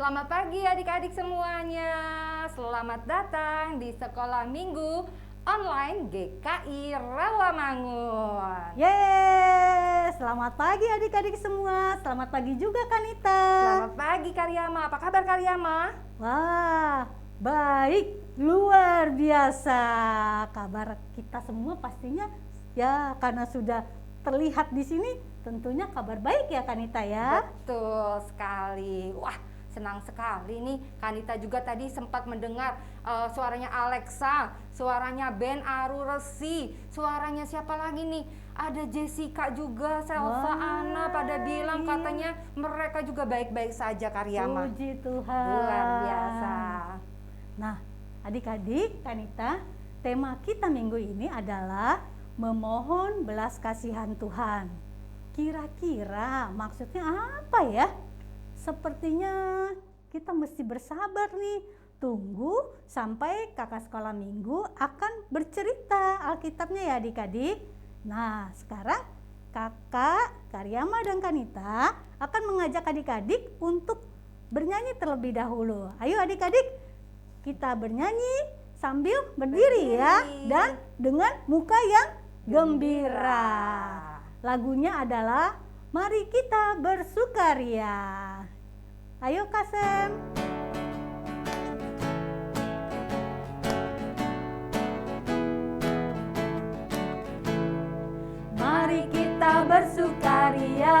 Selamat pagi adik-adik semuanya. Selamat datang di Sekolah Minggu Online GKI Rawamangun. Yeay, selamat pagi adik-adik semua. Selamat pagi juga Kanita. Selamat pagi Karyama. Apa kabar Karyama? Wah, baik, luar biasa. Kabar kita semua pastinya ya karena sudah terlihat di sini tentunya kabar baik ya Kanita ya. Betul sekali. Wah, senang sekali nih. Kanita juga tadi sempat mendengar suaranya Alexa, suaranya Ben Aru Resi, suaranya siapa lagi nih? Ada Jessica juga, Selva, Ana pada bilang katanya mereka juga baik-baik saja Karyama. Puji Tuhan. Luar biasa. Nah, adik-adik, Kanita, tema kita minggu ini adalah memohon belas kasihan Tuhan. Kira-kira maksudnya apa ya? Sepertinya kita mesti bersabar nih, tunggu sampai kakak sekolah minggu akan bercerita Alkitabnya ya adik-adik. Nah sekarang kakak, Karyama dan Kanita akan mengajak adik-adik untuk bernyanyi terlebih dahulu. Ayo adik-adik, kita bernyanyi sambil berdiri ya, dan dengan muka yang gembira. Lagunya adalah Mari Kita Bersukaria. Ayo Kasem. Mari kita bersukaria,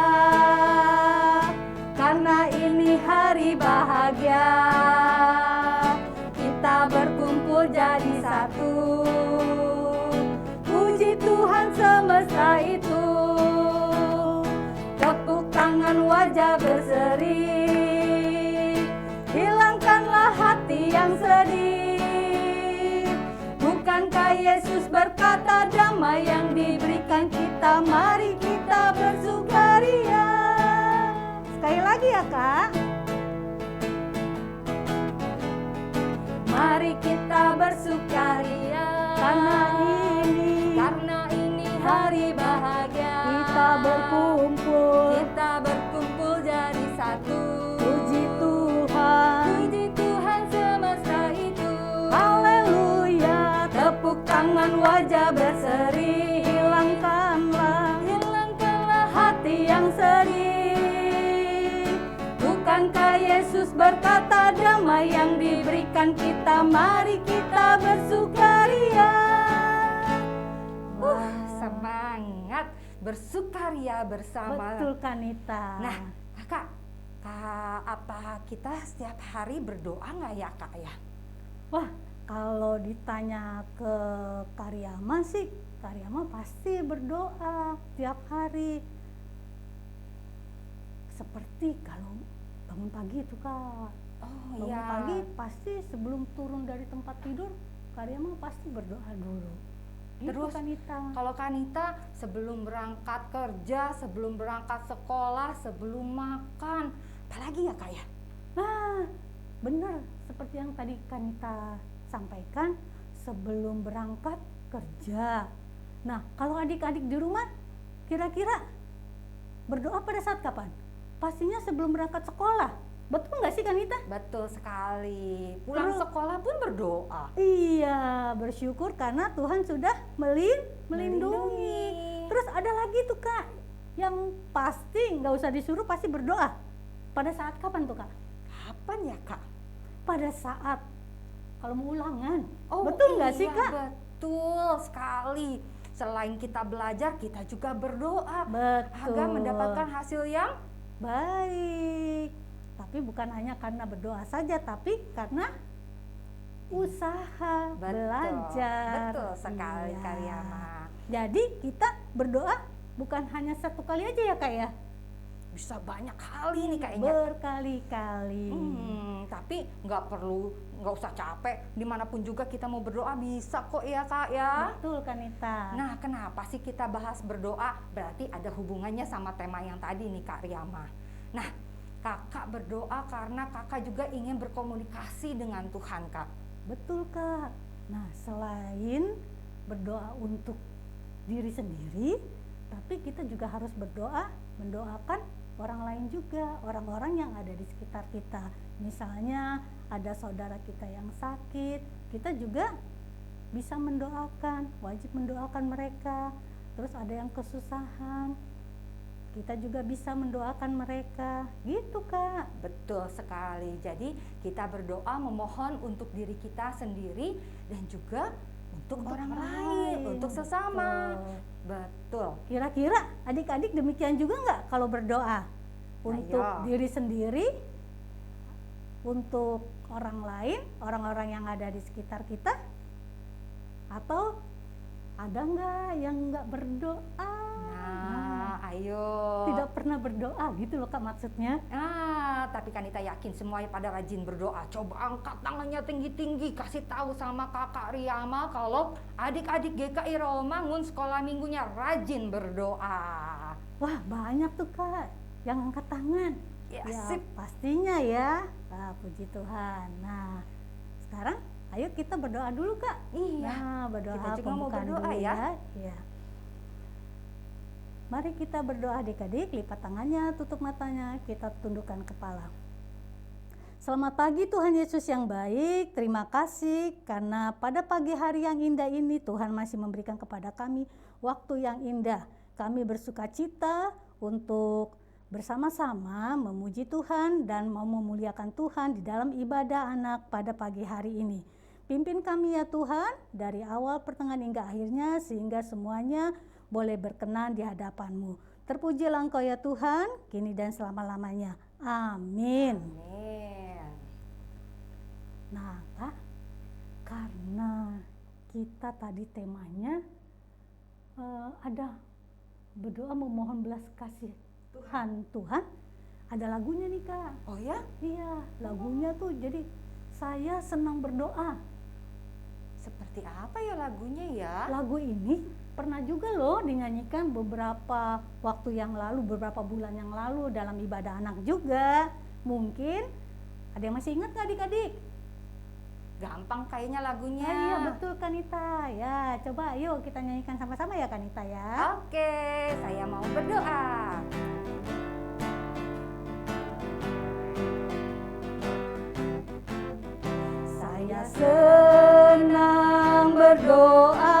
karena ini hari bahagia. Kita berkumpul jadi satu, puji Tuhan semesta itu. Tepuk tangan wajah berseri, hilangkanlah hati yang sedih. Bukankah Yesus berkata damai yang diberikan kita, mari kita bersukaria. Sekali lagi ya kak. Mari kita bersukaria, karena ini hari bahagia. Kita berkumpul jadi satu. Puji Tuhan semesta itu. Haleluya. Tepuk tangan wajah berseri, hilangkanlah hati yang sedih. Bukankah Yesus berkata damai yang diberikan kita, mari kita bersukaria. Semangat bersukaria bersama. Betul Kanita. Nah kakak, apa kita setiap hari berdoa nggak ya kak ya? Wah, kalau ditanya ke Karyama sih, Karyama pasti berdoa tiap hari. Seperti kalau bangun pagi itu kak. Bangun pagi pasti sebelum turun dari tempat tidur, Karyama pasti berdoa dulu. Terus Kanita, kalau Kanita sebelum berangkat kerja, sebelum berangkat sekolah, sebelum makan, apalagi ya kak ya? nah benar seperti yang tadi Kanita sampaikan, sebelum berangkat kerja. Nah kalau adik-adik di rumah kira-kira berdoa pada saat kapan? Pastinya sebelum berangkat sekolah. Betul nggak sih Kanita? Betul sekali. Pulang sekolah pun berdoa. Iya, bersyukur karena Tuhan sudah melindungi. Terus ada lagi tuh kak, yang pasti nggak usah disuruh, pasti berdoa. Pada saat kapan tuh kak? Kapan ya kak? Pada saat kalau mau ulangan. Betul nggak sih kak? Betul sekali. Selain kita belajar, kita juga berdoa. Betul. Agar mendapatkan hasil yang baik. Tapi bukan hanya karena berdoa saja, tapi karena usaha, belajar. Betul sekali Karyama. Jadi kita berdoa bukan hanya satu kali aja ya kak ya? Bisa banyak kali nih kayaknya. Berkali-kali. Tapi nggak usah capek. Dimanapun juga kita mau berdoa bisa kok ya kak ya. Betul Kanita. Nah kenapa sih kita bahas berdoa? Berarti ada hubungannya sama tema yang tadi nih Kak Riyama. Nah kakak berdoa karena kakak juga ingin berkomunikasi dengan Tuhan kak. Betul kak. Nah selain berdoa untuk diri sendiri, tapi kita juga harus berdoa mendoakan orang lain juga, orang-orang yang ada di sekitar kita. Misalnya ada saudara kita yang sakit, kita juga bisa mendoakan, wajib mendoakan mereka. Terus ada yang kesusahan, kita juga bisa mendoakan mereka, gitu Kak. Betul sekali. Jadi kita berdoa memohon untuk diri kita sendiri dan juga untuk orang lain, untuk sesama. Betul. Kira-kira adik-adik demikian juga nggak kalau berdoa? Untuk Ayo. diri sendiri, untuk orang lain, orang-orang yang ada di sekitar kita? Atau ada nggak yang nggak berdoa? Nah, ayo. Tidak pernah berdoa gitu loh Kak maksudnya. Tapi Kanita yakin semuanya pada rajin berdoa. Coba angkat tangannya tinggi-tinggi, kasih tahu sama Kakak Riyama kalau adik-adik GKI Rawamangun sekolah minggunya rajin berdoa. Wah banyak tuh Kak yang angkat tangan. Ya, Ya sip. pastinya ya. Puji Tuhan. Nah sekarang ayo kita berdoa dulu Kak. Iya. Nah berdoa Kita juga mau pembukaan berdoa dulu ya. Iya. Mari kita berdoa adik-adik, lipat tangannya, tutup matanya, kita tundukkan kepala. Selamat pagi Tuhan Yesus yang baik, terima kasih karena pada pagi hari yang indah ini Tuhan masih memberikan kepada kami waktu yang indah. Kami bersuka cita untuk bersama-sama memuji Tuhan dan mau memuliakan Tuhan di dalam ibadah anak pada pagi hari ini. Pimpin kami ya Tuhan dari awal pertengahan hingga akhirnya sehingga semuanya boleh berkenan di hadapan-Mu. Terpujilah Engkau ya Tuhan, kini dan selama-lamanya. Amin. Amin. Nah Kak, karena kita tadi temanya ada berdoa memohon belas kasih Tuhan, ada lagunya nih Kak. Oh ya? Iya, lagunya tuh jadi saya senang berdoa. Seperti apa ya lagunya ya? Lagu ini pernah juga loh dinyanyikan beberapa waktu yang lalu, beberapa bulan yang lalu dalam ibadah anak juga. Mungkin ada yang masih ingat nggak adik-adik? Gampang kayaknya lagunya. Iya betul Kanita. Ya coba yuk kita nyanyikan sama-sama ya Kanita ya. Oke, saya mau berdoa. Saya senang berdoa,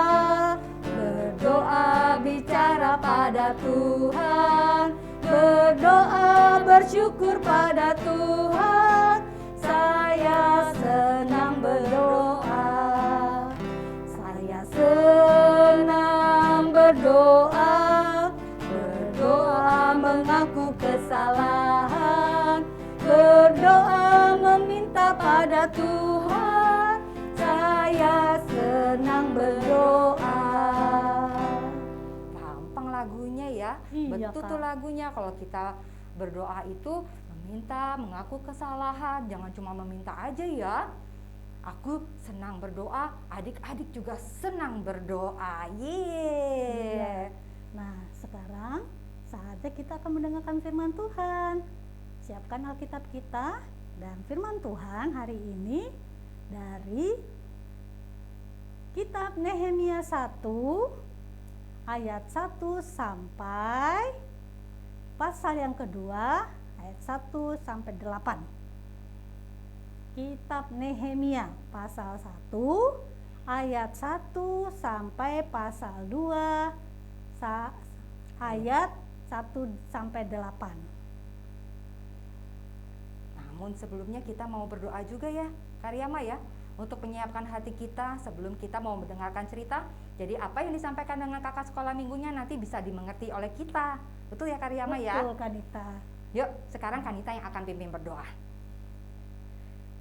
berdoa bicara pada Tuhan, berdoa bersyukur pada Tuhan. Saya senang berdoa, saya senang berdoa, berdoa mengaku kesalahan, berdoa meminta pada Tuhan. Saya senang berdoa. Gampang lagunya ya. Iya, Betul Kak. tuh lagunya. Kalau kita berdoa itu meminta, mengaku kesalahan. Jangan cuma meminta aja ya. Aku senang berdoa, adik-adik juga senang berdoa. Yeay. Iya. Nah, sekarang saatnya kita akan mendengarkan firman Tuhan. Siapkan Alkitab kita dan firman Tuhan hari ini dari kitab Nehemia 1 ayat 1 sampai pasal yang kedua ayat 1 sampai 8. Kitab Nehemia pasal 1 ayat 1 sampai pasal 2 ayat 1 sampai 8. Namun sebelumnya kita mau berdoa juga ya, Karyama ya, untuk menyiapkan hati kita sebelum kita mau mendengarkan cerita. Jadi apa yang disampaikan dengan kakak sekolah minggunya nanti bisa dimengerti oleh kita. Betul ya Karyama ya? Betul Kanita. Yuk, sekarang Kanita yang akan pimpin berdoa.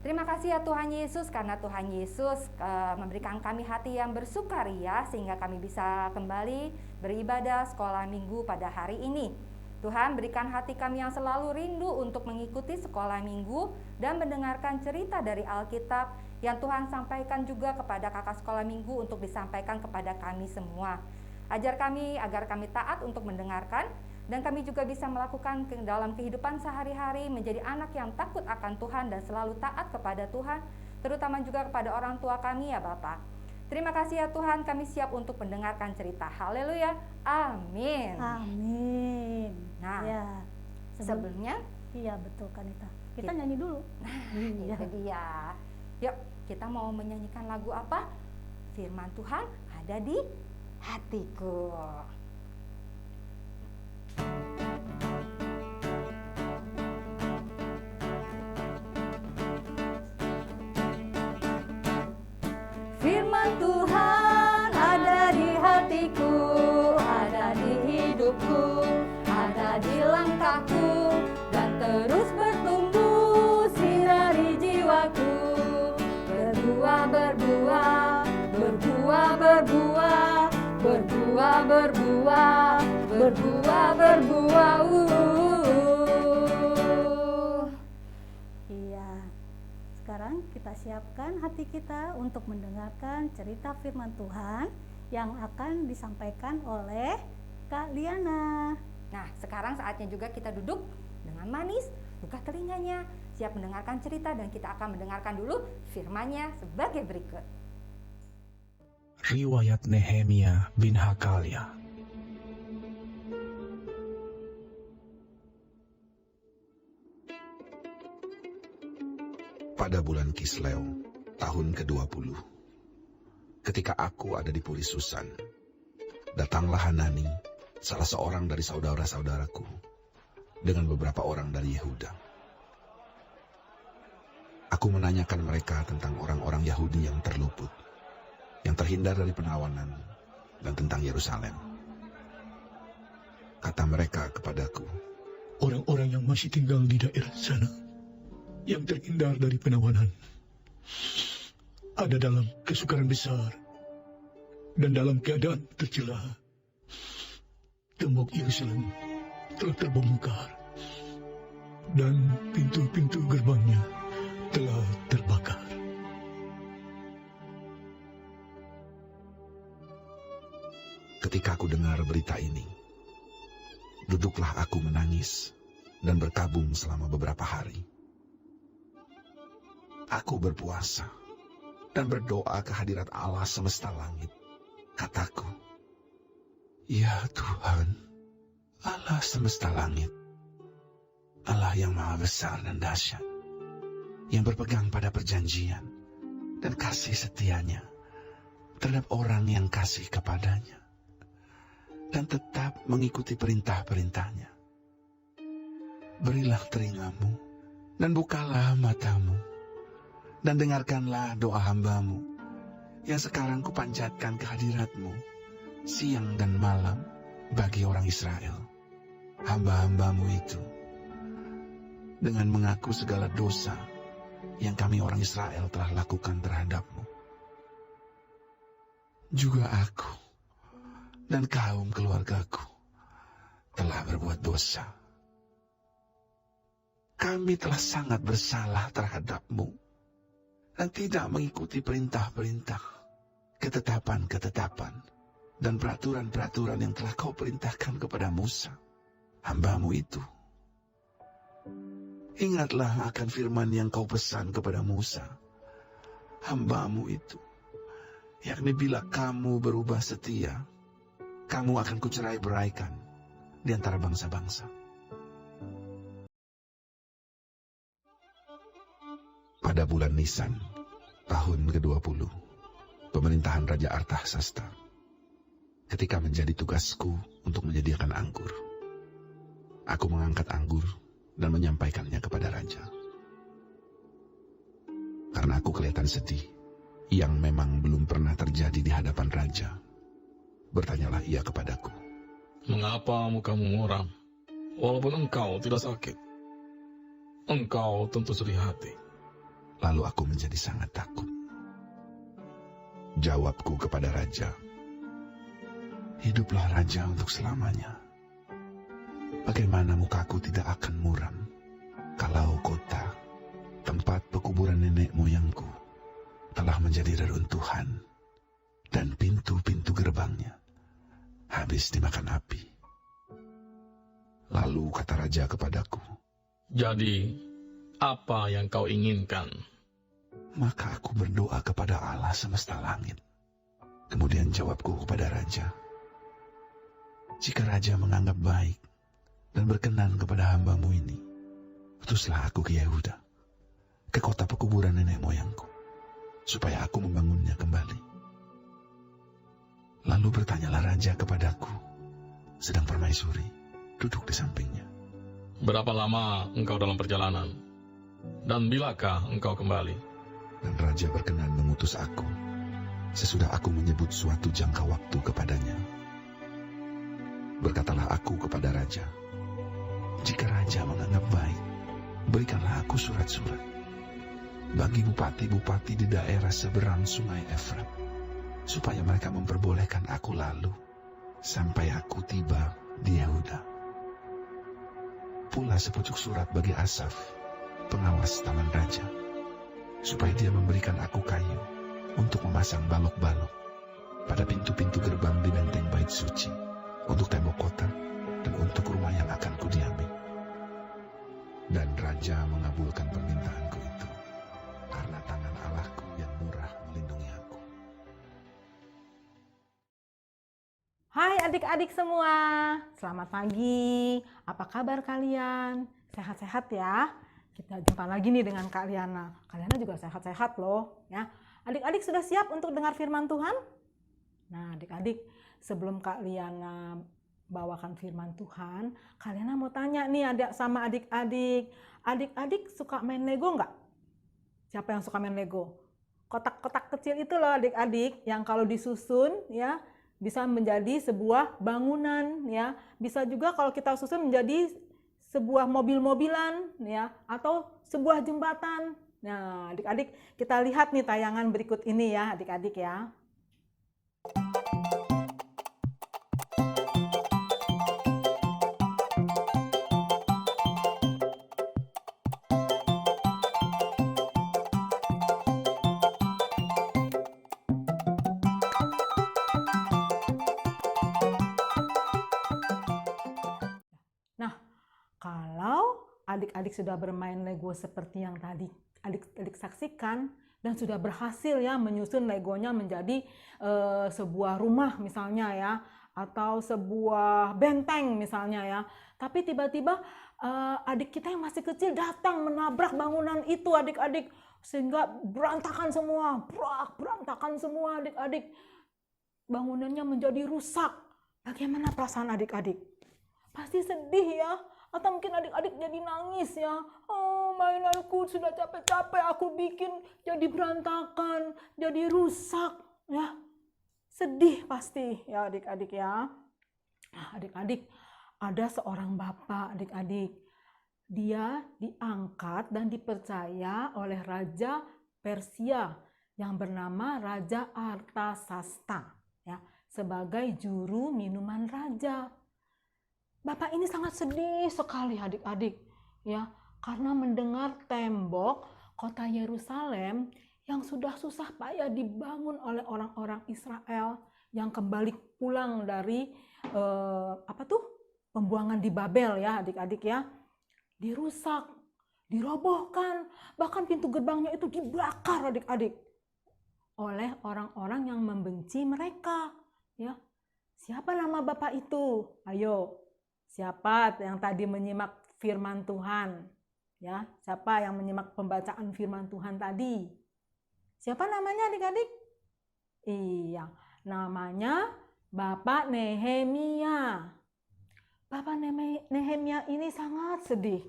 Terima kasih ya Tuhan Yesus, karena Tuhan Yesus memberikan kami hati yang bersukaria sehingga kami bisa kembali beribadah sekolah minggu pada hari ini. Tuhan, berikan hati kami yang selalu rindu untuk mengikuti sekolah minggu dan mendengarkan cerita dari Alkitab yang Tuhan sampaikan juga kepada kakak sekolah minggu untuk disampaikan kepada kami semua. Ajar kami agar kami taat untuk mendengarkan dan kami juga bisa melakukan dalam kehidupan sehari-hari menjadi anak yang takut akan Tuhan dan selalu taat kepada Tuhan, terutama juga kepada orang tua kami ya Bapak. Terima kasih ya Tuhan, kami siap untuk mendengarkan cerita. Haleluya. Amin. Amin. Nah. Ya. Sebelumnya, Iya betul Kanita. Kita nyanyi dulu. Iya. itu dia. Yuk, kita mau menyanyikan lagu apa? Firman Tuhan ada di hatiku. Firman Tuhan ada di hatiku, ada di hidupku, ada di langkahku, dan terus bertumbuh sinari jiwaku. Berbuah, berbuah, berbuah, berbuah, berbuah, berbuah, berbuah, berbuah. Iya. Sekarang kita siapkan hati kita untuk mendengarkan cerita firman Tuhan yang akan disampaikan oleh Kak Liana. Nah, sekarang saatnya juga kita duduk dengan manis, buka telinganya, siap mendengarkan cerita, dan kita akan mendengarkan dulu firman-Nya sebagai berikut. Riwayat Nehemia bin Hakalia. Pada bulan Kisleu, tahun ke-20, ketika aku ada di Puri Susan, datanglah Hanani, salah seorang dari saudara-saudaraku, dengan beberapa orang dari Yehuda. Aku menanyakan mereka tentang orang-orang Yahudi yang terluput, yang terhindar dari penawanan, dan tentang Yerusalem. Kata mereka kepadaku, Orang-orang yang masih tinggal di daerah sana, yang terhindar dari penawanan, ada dalam kesukaran besar dan dalam keadaan tercela. Tembok Yerusalem telah terbongkar dan pintu-pintu gerbangnya telah terbakar. ketika aku dengar berita ini, duduklah aku menangis dan berkabung selama beberapa hari. Aku berpuasa dan berdoa ke hadirat Allah semesta langit. Kataku, ya Tuhan, Allah semesta langit, Allah yang maha besar dan dahsyat, yang berpegang pada perjanjian dan kasih setianya terhadap orang yang kasih kepadanya, dan tetap mengikuti perintah-perintahnya. Berilah telingamu dan bukalah matamu, dan dengarkanlah doa hambamu yang sekarang kupanjatkan ke hadiratmu siang dan malam bagi orang Israel, hamba-hambamu itu, dengan mengaku segala dosa yang kami orang Israel telah lakukan terhadapmu. Juga aku dan kaum keluargaku telah berbuat dosa. Kami telah sangat bersalah terhadapmu dan tidak mengikuti perintah-perintah, ketetapan-ketetapan, dan peraturan-peraturan yang telah kau perintahkan kepada Musa, hambamu itu. Ingatlah akan firman yang kau pesan kepada Musa, hambamu itu, yakni bila kamu berubah setia, kamu akan kucerai-beraikan di antara bangsa-bangsa. Pada bulan Nisan, tahun ke-20, pemerintahan Raja Artahsasta, ketika menjadi tugasku untuk menyediakan anggur, aku mengangkat anggur dan menyampaikannya kepada Raja. Karena aku kelihatan sedih, yang memang belum pernah terjadi di hadapan Raja, bertanyalah ia kepadaku, "Mengapa mukamu muram, walaupun engkau tidak sakit? Engkau tentu sedih hati." Lalu aku menjadi sangat takut. Jawabku kepada Raja, "Hiduplah Raja untuk selamanya. Bagaimana mukaku tidak akan muram kalau kota, tempat pekuburan nenek moyangku, telah menjadi reruntuhan dan pintu-pintu gerbangnya habis dimakan api." Lalu kata Raja kepadaku, Jadi, apa yang kau inginkan? maka aku berdoa kepada Allah semesta langit. Kemudian jawabku kepada Raja, "Jika Raja menganggap baik, dan berkenan kepada hamba-Mu ini, utuslah aku ke Yehuda, ke kota pekuburan nenek moyangku, supaya aku membangunnya kembali. Lalu bertanyalah raja kepadaku, sedang permaisuri duduk di sampingnya. Berapa lama engkau dalam perjalanan? Dan bilakah engkau kembali? Dan raja berkenan mengutus aku, sesudah aku menyebut suatu jangka waktu kepadanya. Berkatalah aku kepada raja, jika raja menganggap baik, berikanlah aku surat-surat bagi bupati-bupati di daerah seberang sungai Efrat, supaya mereka memperbolehkan aku lalu sampai aku tiba di Yehuda. Pula sepucuk surat bagi Asaf, pengawas taman raja, supaya dia memberikan aku kayu untuk memasang balok-balok pada pintu-pintu gerbang di benteng bait suci, untuk tembok kota, dan untuk rumah yang akan kudiami. Dan raja mengabulkan permintaanku itu, karena tangan Allahku yang murah melindungi aku. Hai adik-adik semua, selamat pagi. Apa kabar kalian? Sehat-sehat ya? Kita jumpa lagi nih dengan Kak Liana. Kak Liana juga sehat-sehat loh ya. Adik-adik sudah siap untuk dengar firman Tuhan? Nah adik-adik, sebelum Kak Liana bawakan firman Tuhan, Kak Liana mau tanya nih sama adik-adik. Adik-adik suka main Lego nggak? Siapa yang suka main Lego? Kotak-kotak kecil itu loh adik-adik, yang kalau disusun ya bisa menjadi sebuah bangunan ya. Bisa juga kalau kita susun menjadi sebuah mobil-mobilan ya, atau sebuah jembatan. Nah, adik-adik kita lihat nih tayangan berikut ini ya, adik-adik ya. Nah, kalau adik-adik sudah bermain Lego seperti yang tadi adik-adik saksikan dan sudah berhasil ya menyusun Legonya menjadi sebuah rumah misalnya ya, atau sebuah benteng misalnya ya. Tapi tiba-tiba adik kita yang masih kecil datang menabrak bangunan itu adik-adik, sehingga berantakan semua, berantakan semua adik-adik. Bangunannya menjadi rusak. Bagaimana perasaan adik-adik? Pasti sedih ya, atau mungkin adik-adik jadi nangis ya. Oh, mainanku sudah capek-capek aku bikin jadi berantakan, jadi rusak ya. Sedih pasti ya adik-adik ya. Nah, adik-adik, ada seorang bapak adik-adik. Dia diangkat dan dipercaya oleh Raja Persia yang bernama Raja Artasasta ya, sebagai juru minuman raja. Bapak ini sangat sedih sekali adik-adik ya, karena mendengar tembok kota Yerusalem yang sudah susah payah dibangun oleh orang-orang Israel yang kembali pulang dari pembuangan di Babel ya adik-adik ya, dirusak, dirobohkan, bahkan pintu gerbangnya itu dibakar adik-adik oleh orang-orang yang membenci mereka ya. Siapa nama bapak itu? Ayo. Siapa yang tadi menyimak firman Tuhan? Ya, siapa yang menyimak pembacaan firman Tuhan tadi? Siapa namanya adik-adik? Iya, namanya Bapak Nehemia. Bapak Nehemia ini sangat sedih.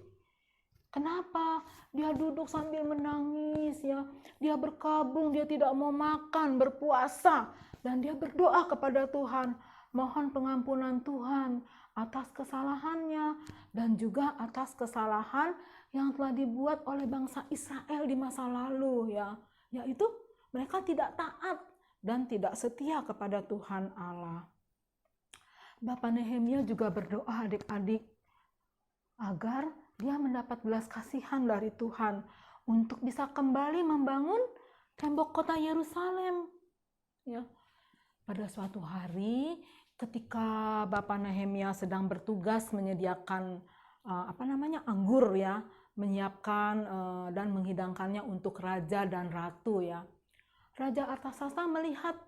Kenapa? Dia duduk sambil menangis ya. Dia berkabung, dia tidak mau makan, berpuasa, dan dia berdoa kepada Tuhan, mohon pengampunan Tuhan atas kesalahannya dan juga atas kesalahan yang telah dibuat oleh bangsa Israel di masa lalu ya, yaitu mereka tidak taat dan tidak setia kepada Tuhan Allah. Bapak Nehemia juga berdoa adik-adik agar dia mendapat belas kasihan dari Tuhan untuk bisa kembali membangun tembok kota Yerusalem ya. Pada suatu hari ketika Bapak Nehemia sedang bertugas menyediakan anggur ya, menyiapkan dan menghidangkannya untuk raja dan ratu ya. Raja Artasasta melihat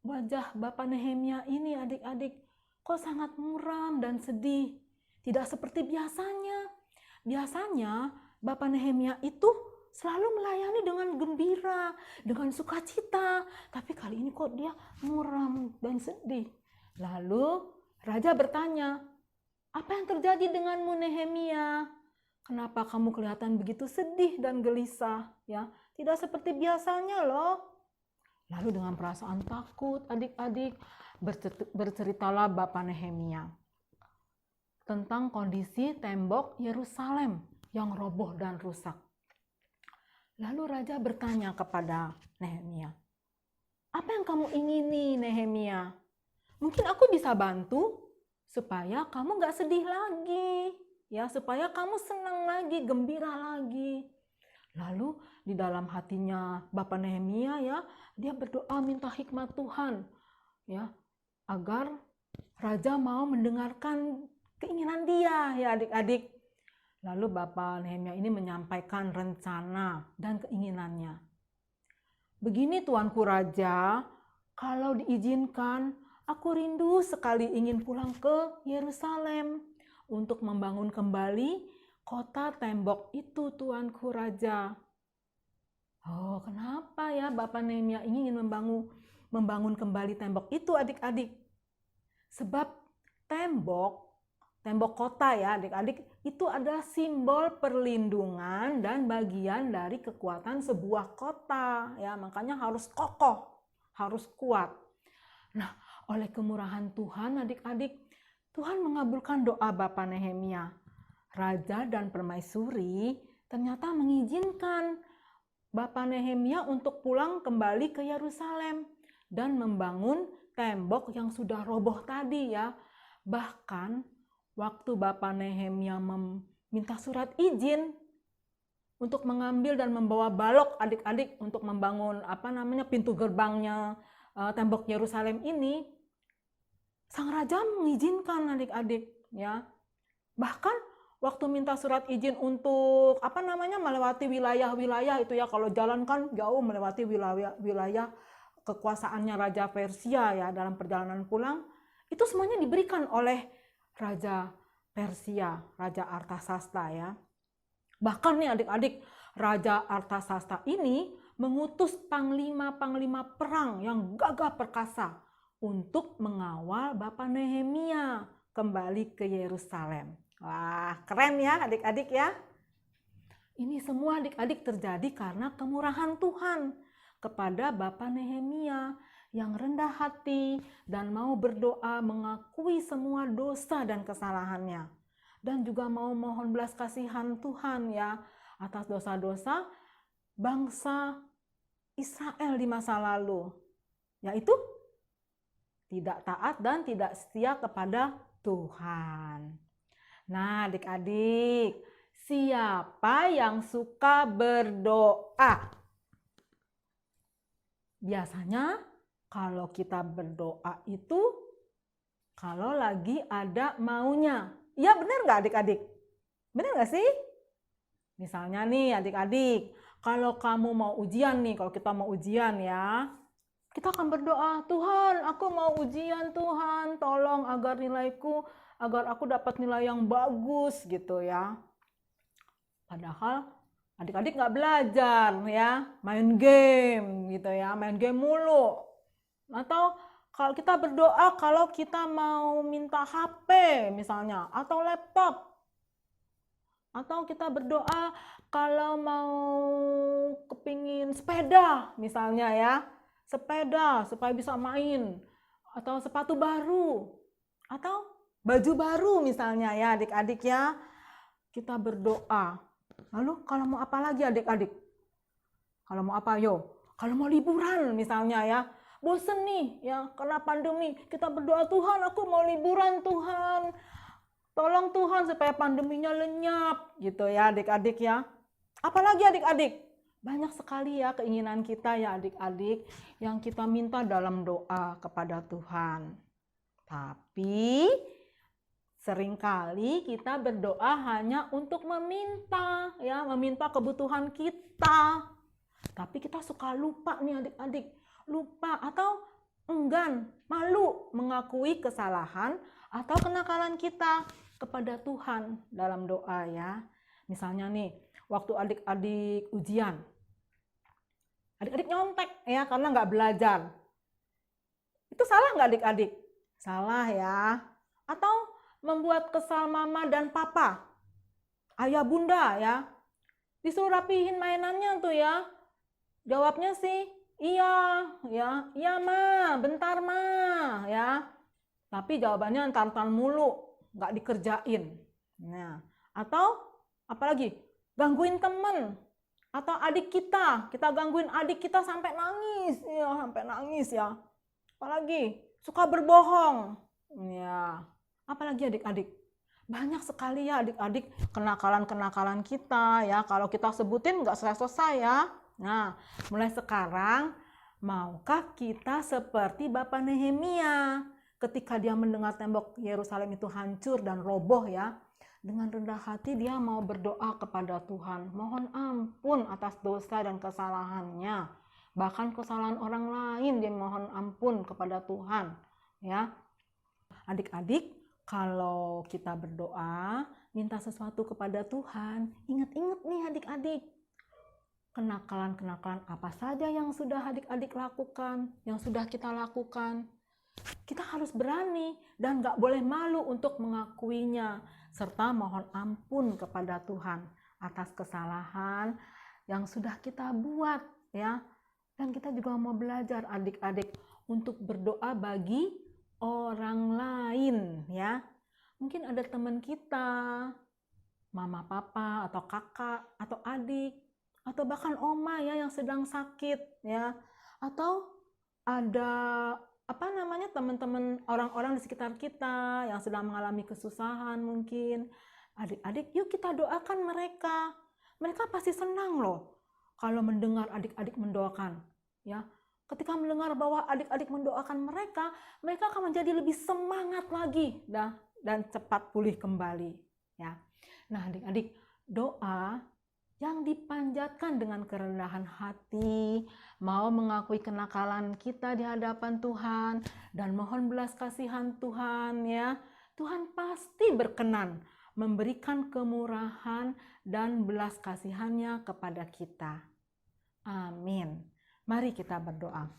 wajah Bapak Nehemia ini adik-adik kok sangat muram dan sedih. Tidak seperti biasanya. Biasanya Bapak Nehemia itu selalu melayani dengan gembira, dengan sukacita. Tapi kali ini kok dia muram dan sedih. Lalu raja bertanya, apa yang terjadi denganmu Nehemia? Kenapa kamu kelihatan begitu sedih dan gelisah? Ya, tidak seperti biasanya loh. Lalu dengan perasaan takut adik-adik berceritalah Bapak Nehemia tentang kondisi tembok Yerusalem yang roboh dan rusak. Lalu raja bertanya kepada Nehemia, apa yang kamu ingini Nehemia? Mungkin aku bisa bantu supaya kamu gak sedih lagi, ya, supaya kamu senang lagi, gembira lagi. Lalu di dalam hatinya Bapak Nehemia, ya, dia berdoa minta hikmat Tuhan, ya, agar raja mau mendengarkan keinginan dia, ya adik-adik. Lalu Bapak Nehemia ini menyampaikan rencana dan keinginannya. Begini Tuanku Raja, kalau diizinkan, aku rindu sekali ingin pulang ke Yerusalem untuk membangun kembali kota tembok itu Tuanku Raja. Oh, kenapa ya Bapak Nehemia ingin membangun kembali tembok itu adik-adik? Sebab tembok kota ya adik-adik itu adalah simbol perlindungan dan bagian dari kekuatan sebuah kota ya, makanya harus kokoh, harus kuat. Nah, oleh kemurahan Tuhan adik-adik, Tuhan mengabulkan doa Bapak Nehemia. Raja dan permaisuri ternyata mengizinkan Bapak Nehemia untuk pulang kembali ke Yerusalem dan membangun tembok yang sudah roboh tadi ya. Bahkan waktu Bapak Nehemia meminta surat izin untuk mengambil dan membawa balok adik-adik untuk membangun pintu gerbangnya tembok Yerusalem ini, sang raja mengizinkan adik-adik ya. Bahkan waktu minta surat izin untuk melewati wilayah-wilayah itu ya, kalau jalan kan jauh melewati wilayah kekuasaannya Raja Persia ya, dalam perjalanan pulang itu semuanya diberikan oleh Raja Persia, Raja Artasasta ya. Bahkan nih adik-adik, Raja Artasasta ini mengutus panglima-panglima perang yang gagah perkasa untuk mengawal Bapak Nehemia kembali ke Yerusalem. Wah, keren ya adik-adik ya. Ini semua adik-adik terjadi karena kemurahan Tuhan kepada Bapak Nehemia yang rendah hati dan mau berdoa mengakui semua dosa dan kesalahannya. Dan juga mau mohon belas kasihan Tuhan ya atas dosa-dosa bangsa Israel di masa lalu. Yaitu tidak taat dan tidak setia kepada Tuhan. Nah adik-adik, siapa yang suka berdoa? Biasanya kalau kita berdoa itu kalau lagi ada maunya. Ya benar nggak adik-adik? Benar nggak sih? Misalnya nih adik-adik, kalau kamu mau ujian nih, kalau kita mau ujian ya, kita akan berdoa, Tuhan aku mau ujian Tuhan, tolong agar aku dapat nilai yang bagus gitu ya. Padahal adik-adik nggak belajar ya, main game gitu ya, main game mulu. Atau kalau kita berdoa kalau kita mau minta HP misalnya, atau laptop. Atau kita berdoa kalau mau kepingin sepeda misalnya ya, sepeda supaya bisa main, atau sepatu baru, atau baju baru misalnya ya adik-adik ya. Kita berdoa. Lalu kalau mau apa lagi adik-adik? Kalau mau apa yo? Kalau mau liburan misalnya ya. Bosen nih ya karena pandemi, kita berdoa Tuhan aku mau liburan Tuhan. Tolong Tuhan supaya pandeminya lenyap gitu ya adik-adik ya. Apalagi adik-adik? Banyak sekali ya keinginan kita ya adik-adik yang kita minta dalam doa kepada Tuhan. Tapi seringkali kita berdoa hanya untuk meminta ya, meminta kebutuhan kita. Tapi kita suka lupa nih adik-adik. Lupa atau enggan, malu mengakui kesalahan atau kenakalan kita. kepada Tuhan dalam doa ya. Misalnya nih, waktu adik-adik ujian, adik-adik nyontek ya karena nggak belajar. Itu salah nggak adik-adik? Salah ya. Atau membuat kesal mama dan papa, ayah bunda ya. Disuruh rapihin mainannya tuh ya. Jawabnya sih, iya ya, iya ma, bentar ma ya. Tapi jawabannya entar-entar mulu, nggak dikerjain. Nah, atau apalagi gangguin temen atau adik kita gangguin adik kita sampai nangis ya. Apalagi suka berbohong. Ya, apalagi adik-adik. Banyak sekali ya adik-adik kenakalan-kenakalan kita ya. Kalau kita sebutin nggak selesai ya. Nah, mulai sekarang maukah kita seperti Bapak Nehemia ketika dia mendengar tembok Yerusalem itu hancur dan roboh ya. Dengan rendah hati dia mau berdoa kepada Tuhan, mohon ampun atas dosa dan kesalahannya. Bahkan kesalahan orang lain dia mohon ampun kepada Tuhan ya. Adik-adik, kalau kita berdoa minta sesuatu kepada Tuhan, ingat-ingat nih adik-adik, kenakalan-kenakalan apa saja yang sudah adik-adik lakukan, yang sudah kita lakukan. Kita harus berani dan gak boleh malu untuk mengakuinya, serta mohon ampun kepada Tuhan atas kesalahan yang sudah kita buat ya. Dan kita juga mau belajar adik-adik untuk berdoa bagi orang lain ya. Mungkin ada teman kita, mama papa atau kakak atau adik, atau bahkan oma ya yang sedang sakit ya, atau ada teman-teman orang-orang di sekitar kita yang sedang mengalami kesusahan mungkin. Adik-adik, yuk kita doakan mereka. Mereka pasti senang loh kalau mendengar adik-adik mendoakan ya. Ketika mendengar bahwa adik-adik mendoakan mereka akan menjadi lebih semangat lagi dan cepat pulih kembali ya. Nah, adik-adik, doa yang dipanjatkan dengan kerendahan hati, mau mengakui kenakalan kita di hadapan Tuhan, dan mohon belas kasihan Tuhan ya. Tuhan pasti berkenan memberikan kemurahan dan belas kasihannya kepada kita. Amin. Mari kita berdoa.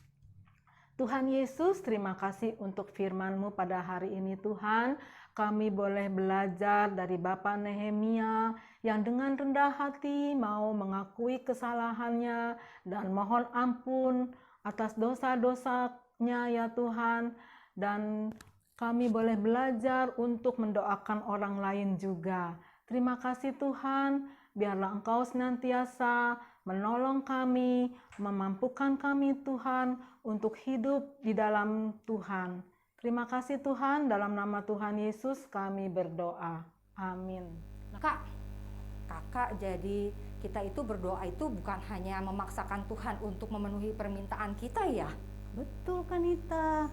Tuhan Yesus, terima kasih untuk firman-Mu pada hari ini Tuhan. Kami boleh belajar dari Bapak Nehemia yang dengan rendah hati mau mengakui kesalahannya dan mohon ampun atas dosa-dosanya ya Tuhan. Dan kami boleh belajar untuk mendoakan orang lain juga. Terima kasih Tuhan, biarlah Engkau senantiasa menolong kami, memampukan kami Tuhan untuk hidup di dalam Tuhan. Terima kasih Tuhan, dalam nama Tuhan Yesus kami berdoa. Amin. Kakak, jadi kita itu berdoa itu bukan hanya memaksakan Tuhan untuk memenuhi permintaan kita ya? Betul Kanita.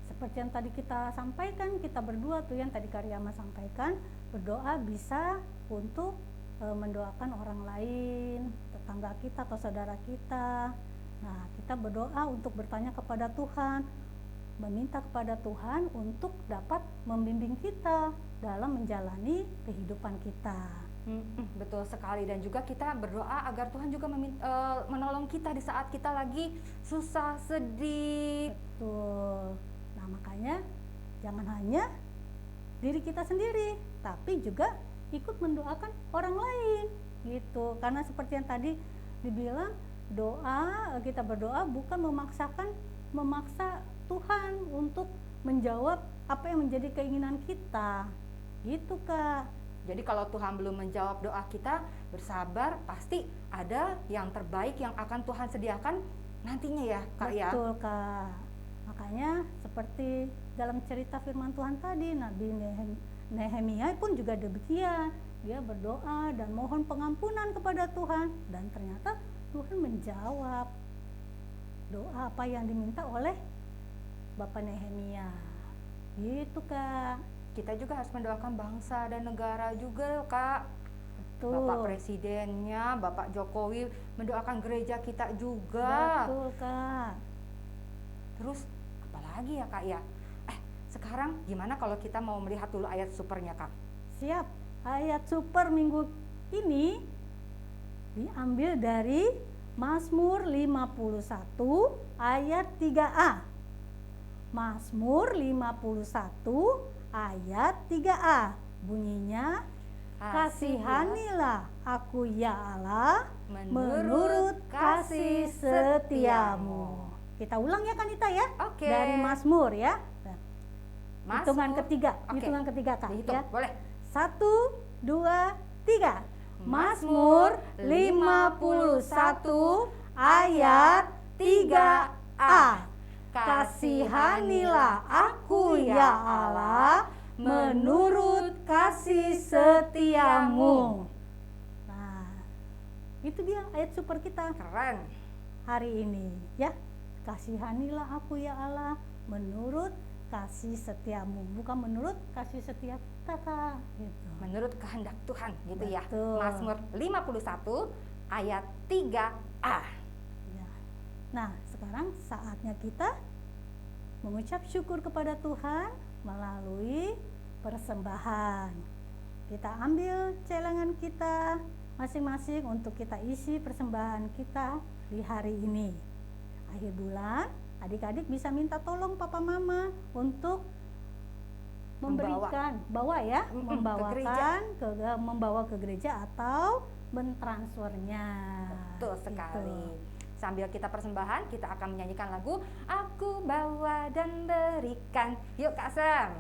Seperti yang tadi kita sampaikan, kita berdua tuh yang tadi Karyama sampaikan, berdoa bisa untuk mendoakan orang lain, tetangga kita atau saudara kita. Nah, kita berdoa untuk bertanya kepada Tuhan, meminta kepada Tuhan untuk dapat membimbing kita dalam menjalani kehidupan kita. Betul sekali, dan juga kita berdoa agar Tuhan juga menolong kita di saat kita lagi susah, sedih. Betul. Nah, makanya jangan hanya diri kita sendiri, tapi juga ikut mendoakan orang lain gitu. Karena seperti yang tadi dibilang, kita berdoa bukan memaksa Tuhan untuk menjawab apa yang menjadi keinginan kita. Gitu Kak. Jadi kalau Tuhan belum menjawab doa kita, bersabar, pasti ada yang terbaik yang akan Tuhan sediakan nantinya ya Kak. Betul Kak. Makanya seperti dalam cerita firman Tuhan tadi, Nabi Nehemia pun juga demikian. Dia berdoa dan mohon pengampunan kepada Tuhan, dan ternyata Tuhan menjawab doa apa yang diminta oleh Bapak Nehemia. Gitu Kak. Kita juga harus mendoakan bangsa dan negara juga Kak. Betul. Bapak Presidennya, Bapak Jokowi mendoakan gereja kita juga. Betul Kak. Terus apalagi ya Kak ya? sekarang gimana kalau kita mau melihat dulu ayat supernya, Kak? Siap. Ayat super minggu ini diambil dari Mazmur 51 ayat 3a. Mazmur 51 ayat 3a. Bunyinya, kasihanilah aku ya Allah menurut kasih setiamu. Kita ulang ya Kanita ya. Oke. Dari Mazmur ya. Mazmur. Hitungan ketiga, Oke. hitungan ketiga Kak Dihitung, ya. boleh. 1, 2, 3. Mazmur 51 ayat 3a. Kasihanilah aku ya Allah menurut kasih setiamu. Nah, itu dia ayat super kita Keren. hari ini ya. Kasihanilah aku ya Allah menurut kasih setiamu, bukan menurut kasih setia kita Kak, gitu. Menurut kehendak Tuhan gitu ya. Betul. Mazmur 51 ayat 3a. Ya. Nah, sekarang saatnya kita mengucap syukur kepada Tuhan melalui persembahan. Kita ambil celengan kita masing-masing untuk kita isi persembahan kita di hari ini. Akhir bulan, adik-adik bisa minta tolong papa mama untuk memberikan, membawa ke gereja atau mentransfernya. Betul sekali. Sambil kita persembahan, kita akan menyanyikan lagu Aku Bawa dan Berikan. Yuk Kak Sam.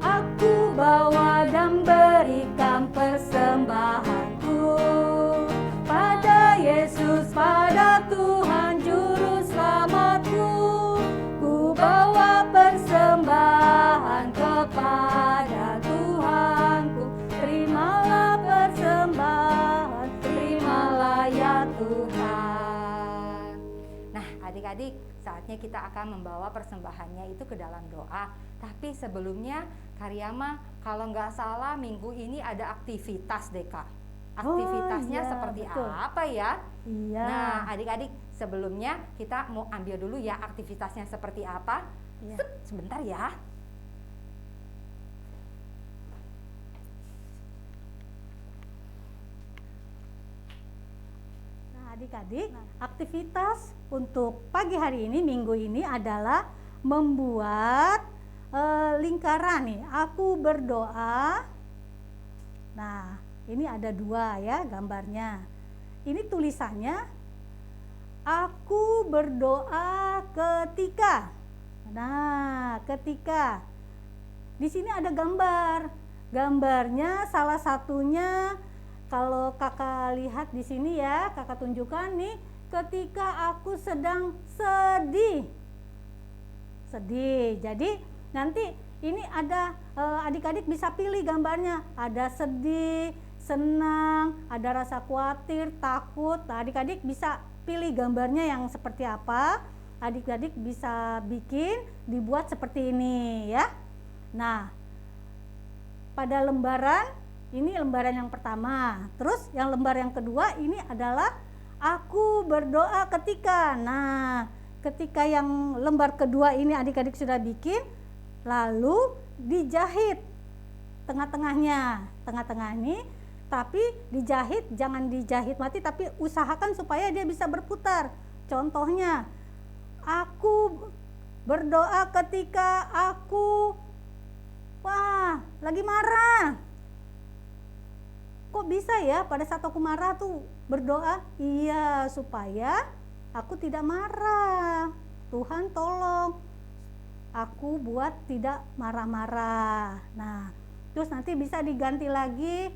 Aku bawa dan berikan persembahanku pada Yesus, pada Tuhan Juru Selamatku. Ku bawa persembahan kepada Tuhanku. Terimalah persembahan, terimalah ya Tuhan. Nah, adik-adik, saatnya kita akan membawa persembahannya itu ke dalam doa. Tapi sebelumnya, Karyama, kalau nggak salah minggu ini ada aktivitas deh Kak. Aktivitasnya iya, seperti betul. apa ya? Iya. Nah, adik-adik, sebelumnya kita mau ambil dulu ya aktivitasnya seperti apa. Iya. Sebentar ya. Nah, adik-adik, aktivitas untuk pagi hari ini, minggu ini adalah membuat lingkaran nih. Aku berdoa. Nah, ini ada 2 ya gambarnya. Ini tulisannya, aku berdoa ketika. Nah, ketika. Di sini ada gambar. Gambarnya salah satunya, kalau kakak lihat di sini ya, kakak tunjukkan nih, ketika aku sedang sedih. Sedih. Jadi nanti ini ada adik-adik bisa pilih gambarnya. Ada sedih, senang, ada rasa khawatir, takut. Nah, adik-adik bisa pilih gambarnya yang seperti apa. Adik-adik bisa bikin, dibuat seperti ini ya. Nah, pada lembaran ini lembaran yang pertama. Terus yang lembar yang kedua ini adalah aku berdoa ketika. Nah, ketika yang lembar kedua ini adik-adik sudah bikin, lalu dijahit tengah-tengahnya. Tengah-tengah ini, tapi dijahit, jangan dijahit mati, tapi usahakan supaya dia bisa berputar. Contohnya, aku berdoa ketika aku lagi marah. Kok bisa ya pada saat aku marah tuh berdoa? Iya, supaya aku tidak marah. Tuhan tolong aku buat tidak marah-marah. Nah, terus nanti bisa diganti lagi,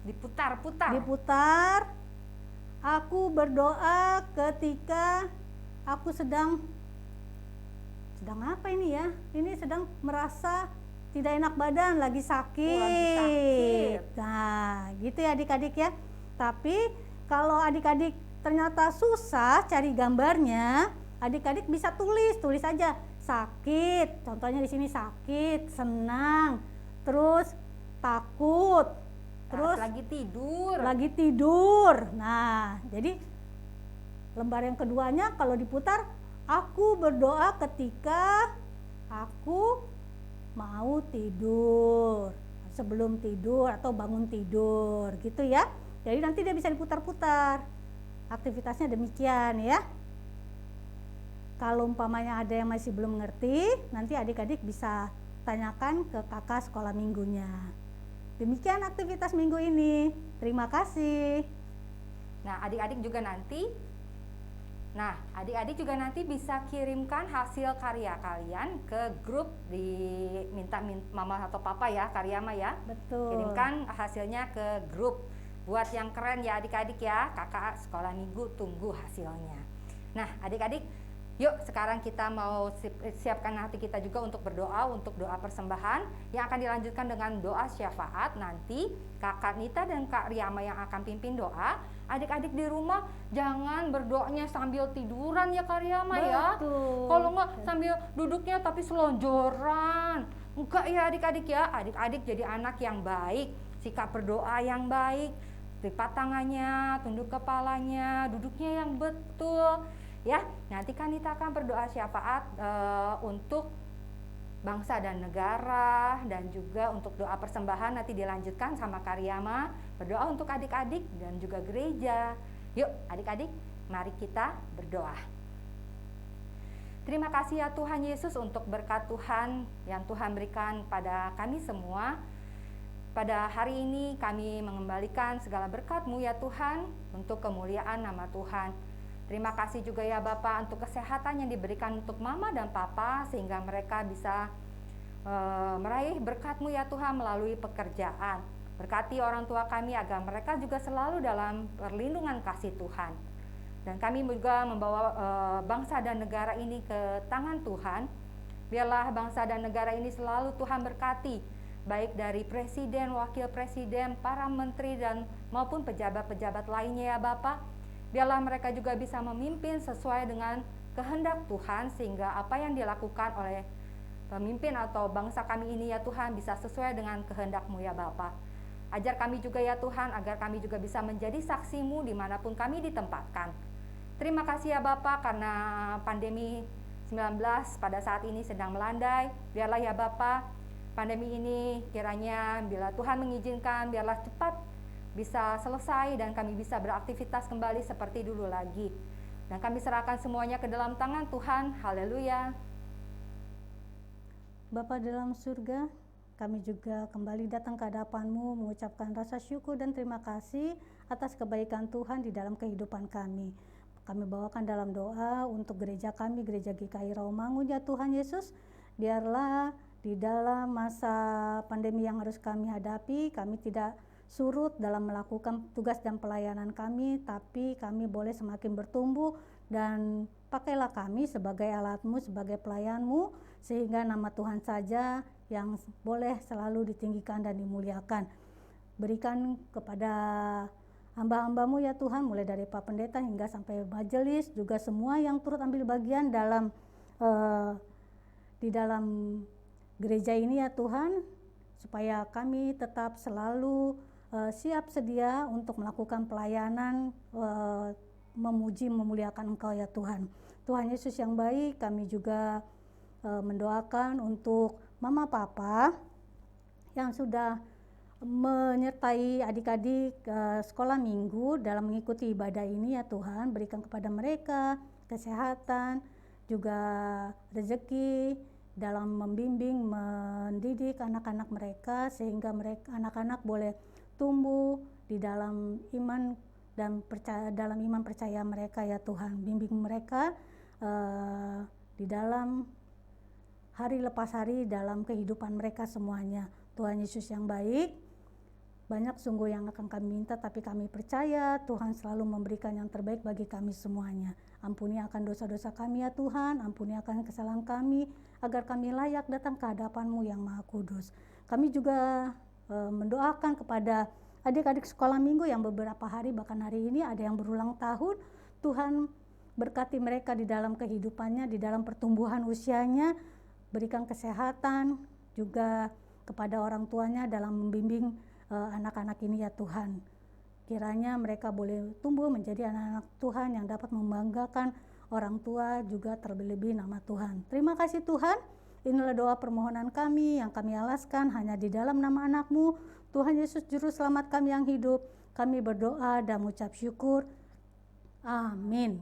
Diputar-putar. diputar. Aku berdoa ketika aku sedang apa ini ya? Ini sedang merasa tidak enak badan, lagi sakit. lagi sakit. Nah, gitu ya adik-adik ya. Tapi kalau adik-adik ternyata susah cari gambarnya, adik-adik bisa tulis aja sakit. Contohnya di sini sakit, senang, terus takut, terus lagi tidur. lagi tidur. Nah, jadi lembar yang keduanya kalau diputar, aku berdoa ketika aku mau tidur, sebelum tidur atau bangun tidur gitu ya. Jadi nanti dia bisa diputar-putar. Aktivitasnya demikian ya. Kalau umpamanya ada yang masih belum mengerti, nanti adik-adik bisa tanyakan ke kakak sekolah minggunya. Demikian aktivitas minggu ini. Terima kasih. Nah, adik-adik juga nanti bisa kirimkan hasil karya kalian ke grup, minta mama atau papa ya, Karyama ya. Betul. Kirimkan hasilnya ke grup. Buat yang keren ya adik-adik ya, kakak sekolah minggu tunggu hasilnya. Nah, adik-adik, yuk sekarang kita mau siapkan hati kita juga untuk berdoa, untuk doa persembahan yang akan dilanjutkan dengan doa syafaat. Nanti kakak Nita dan kak Riyama yang akan pimpin doa. Adik-adik di rumah jangan berdoanya sambil tiduran ya kak Riyama ya. Kalau enggak sambil duduknya tapi selonjoran. Enggak ya adik-adik ya. Adik-adik jadi anak yang baik, sikap berdoa yang baik, lipat tangannya, tunduk kepalanya, duduknya yang betul. Ya, nanti kan kita akan berdoa syafaat untuk bangsa dan negara, dan juga untuk doa persembahan nanti dilanjutkan sama Karyama, berdoa untuk adik-adik dan juga gereja. Yuk adik-adik, mari kita berdoa. Terima kasih ya Tuhan Yesus untuk berkat Tuhan yang Tuhan berikan pada kami semua. Pada hari ini kami mengembalikan segala berkat-Mu ya Tuhan untuk kemuliaan nama Tuhan. Terima kasih juga ya Bapak untuk kesehatan yang diberikan untuk Mama dan Papa, sehingga mereka bisa meraih berkat-Mu ya Tuhan melalui pekerjaan. Berkati orang tua kami agar mereka juga selalu dalam perlindungan kasih Tuhan. Dan kami juga membawa bangsa dan negara ini ke tangan Tuhan. Biarlah bangsa dan negara ini selalu Tuhan berkati, baik dari presiden, wakil presiden, para menteri dan maupun pejabat-pejabat lainnya ya Bapak. Biarlah mereka juga bisa memimpin sesuai dengan kehendak Tuhan, sehingga apa yang dilakukan oleh pemimpin atau bangsa kami ini ya Tuhan bisa sesuai dengan kehendak-Mu ya Bapa. Ajar kami juga ya Tuhan agar kami juga bisa menjadi saksi-Mu dimanapun kami ditempatkan. Terima kasih ya Bapa karena pandemi 19 pada saat ini sedang melandai. Biarlah ya Bapa pandemi ini kiranya bila Tuhan mengizinkan biarlah cepat bisa selesai dan kami bisa beraktivitas kembali seperti dulu lagi. Dan kami serahkan semuanya ke dalam tangan Tuhan. Haleluya. Bapa dalam surga, kami juga kembali datang ke hadapan-Mu mengucapkan rasa syukur dan terima kasih atas kebaikan Tuhan di dalam kehidupan kami. Kami bawakan dalam doa untuk gereja kami, Gereja GKI Rawamangun ya Tuhan Yesus. Biarlah di dalam masa pandemi yang harus kami hadapi, kami tidak surut dalam melakukan tugas dan pelayanan kami, tapi kami boleh semakin bertumbuh, dan pakailah kami sebagai alat-Mu, sebagai pelayan-Mu, sehingga nama Tuhan saja yang boleh selalu ditinggikan dan dimuliakan. Berikan kepada hamba-hamba-Mu ya Tuhan, mulai dari Pak Pendeta hingga sampai majelis, juga semua yang turut ambil bagian dalam di dalam gereja ini ya Tuhan, supaya kami tetap selalu siap sedia untuk melakukan pelayanan, memuji memuliakan Engkau ya Tuhan. Tuhan Yesus yang baik, kami juga mendoakan untuk Mama Papa yang sudah menyertai adik-adik sekolah minggu dalam mengikuti ibadah ini ya Tuhan. Berikan kepada mereka kesehatan, juga rezeki dalam membimbing, mendidik anak-anak mereka, sehingga mereka anak-anak boleh tumbuh di dalam iman dan dalam iman percaya mereka ya Tuhan. Bimbing mereka di dalam hari lepas hari dalam kehidupan mereka semuanya. Tuhan Yesus yang baik, banyak sungguh yang akan kami minta, tapi kami percaya Tuhan selalu memberikan yang terbaik bagi kami semuanya. Ampuni akan dosa-dosa kami ya Tuhan, ampuni akan kesalahan kami, agar kami layak datang ke hadapan-Mu yang Maha Kudus. Kami juga mendoakan kepada adik-adik sekolah minggu yang beberapa hari, bahkan hari ini ada yang berulang tahun. Tuhan berkati mereka di dalam kehidupannya, di dalam pertumbuhan usianya, berikan kesehatan, juga kepada orang tuanya dalam membimbing anak-anak ini ya Tuhan. Kiranya mereka boleh tumbuh menjadi anak-anak Tuhan yang dapat membanggakan orang tua, juga terlebih nama Tuhan. Terima kasih Tuhan. Inilah doa permohonan kami yang kami alaskan hanya di dalam nama anak-Mu, Tuhan Yesus Juru Selamat kami yang hidup. Kami berdoa dan mengucap syukur. Amin.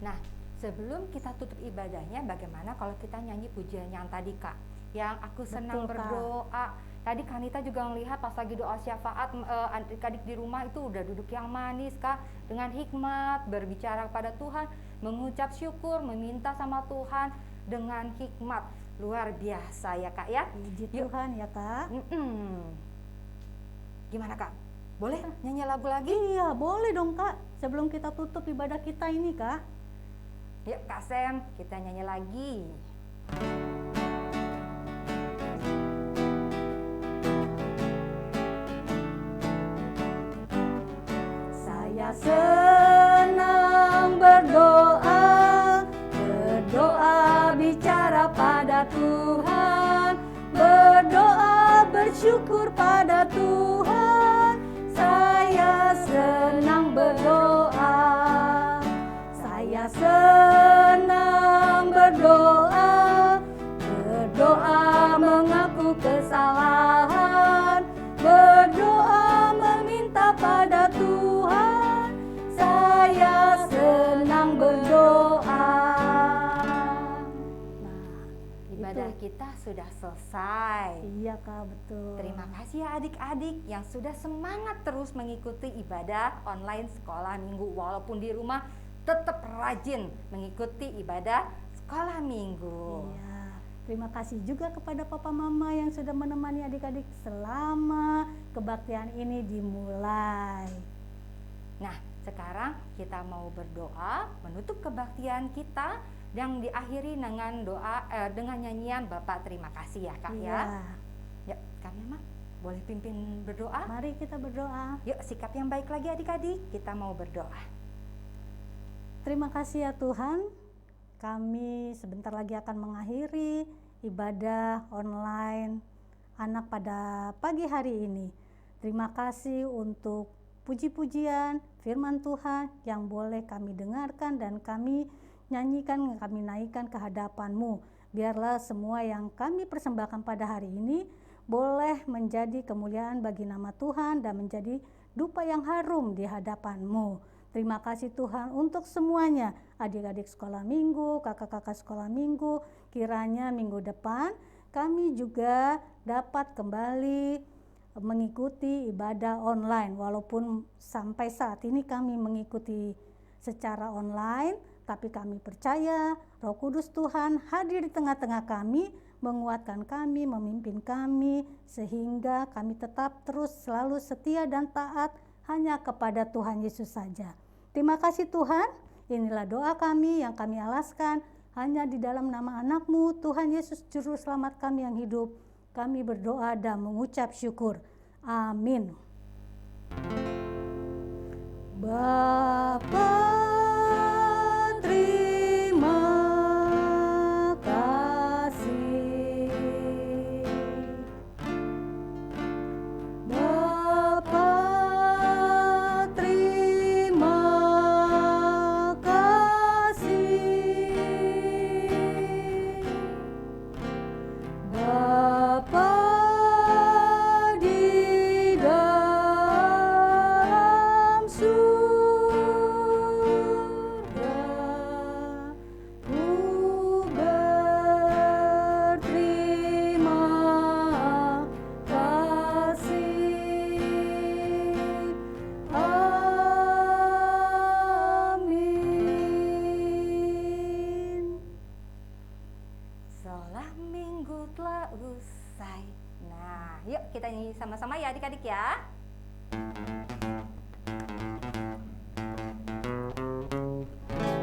Nah, sebelum kita tutup ibadahnya, bagaimana kalau kita nyanyi pujian yang tadi Kak? Yang aku senang Betul, Kak. berdoa. Tadi Kanita juga melihat pas lagi doa syafaat, adik-adik di rumah itu udah duduk yang manis Kak, dengan hikmat, berbicara kepada Tuhan, mengucap syukur, meminta sama Tuhan dengan hikmat. Luar biasa ya Kak ya. Puji Yuk. Tuhan ya Kak. Gimana Kak? Boleh nyanyi lagu lagi? Iya, boleh dong Kak. Sebelum kita tutup ibadah kita ini Kak. Yuk Kak Sem, kita nyanyi lagi. Saya senang berdoa, berdoa bicara pada Tuhan, berdoa bersyukur pada Tuhan. Saya senang berdoa, saya senang berdoa, berdoa mengaku kesalahan, berdoa meminta pada Tuhan. Saya senang berdoa. Ibadah Itu. kita sudah selesai. Iya Kak, betul. Terima kasih ya adik-adik yang sudah semangat terus mengikuti ibadah online sekolah minggu. Walaupun di rumah tetap rajin mengikuti ibadah sekolah minggu. Iya. Terima kasih juga kepada Papa Mama yang sudah menemani adik-adik selama kebaktian ini dimulai. Nah, sekarang kita mau berdoa menutup kebaktian kita yang diakhiri dengan doa dengan nyanyian Bapak terima kasih ya Kak ya. Iya. Ya, kami mah boleh pimpin berdoa. Mari kita berdoa. Yuk, sikap yang baik lagi adik-adik. Kita mau berdoa. Terima kasih ya Tuhan. Kami sebentar lagi akan mengakhiri ibadah online anak pada pagi hari ini. Terima kasih untuk puji-pujian firman Tuhan yang boleh kami dengarkan dan kami nyanyikan, kami naikkan ke hadapan-Mu. Biarlah semua yang kami persembahkan pada hari ini boleh menjadi kemuliaan bagi nama Tuhan dan menjadi dupa yang harum di hadapan-Mu. Terima kasih Tuhan untuk semuanya, adik-adik sekolah minggu, kakak-kakak sekolah minggu. Kiranya minggu depan kami juga dapat kembali mengikuti ibadah online. Walaupun sampai saat ini kami mengikuti secara online, tapi kami percaya Roh Kudus Tuhan hadir di tengah-tengah kami, menguatkan kami, memimpin kami, sehingga kami tetap terus selalu setia dan taat hanya kepada Tuhan Yesus saja. Terima kasih Tuhan, inilah doa kami yang kami alaskan hanya di dalam nama anak-Mu, Tuhan Yesus Juru Selamat kami yang hidup. Kami berdoa dan mengucap syukur. Amin. Bapa, terima kasih. Bapa, terima kasih. Bapa di dalam surga, ku berterima kasih. Amin. Sekolah minggu telah usai. Nah, yuk kita nyanyi sama-sama ya adik-adik ya.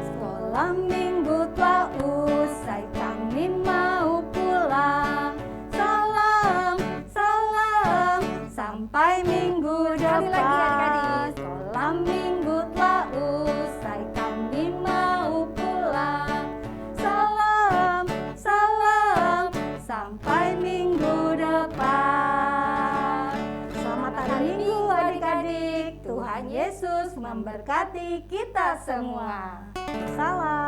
Sekolah minggu telah usai, kami mau pulang. Salam, salam, sampai minggu Sekali lagi depan. adik-adik. Sekolah minggu telah usai, kami mau pulang. Salam, salam, sampai minggu Yesus memberkati kita semua. Salam.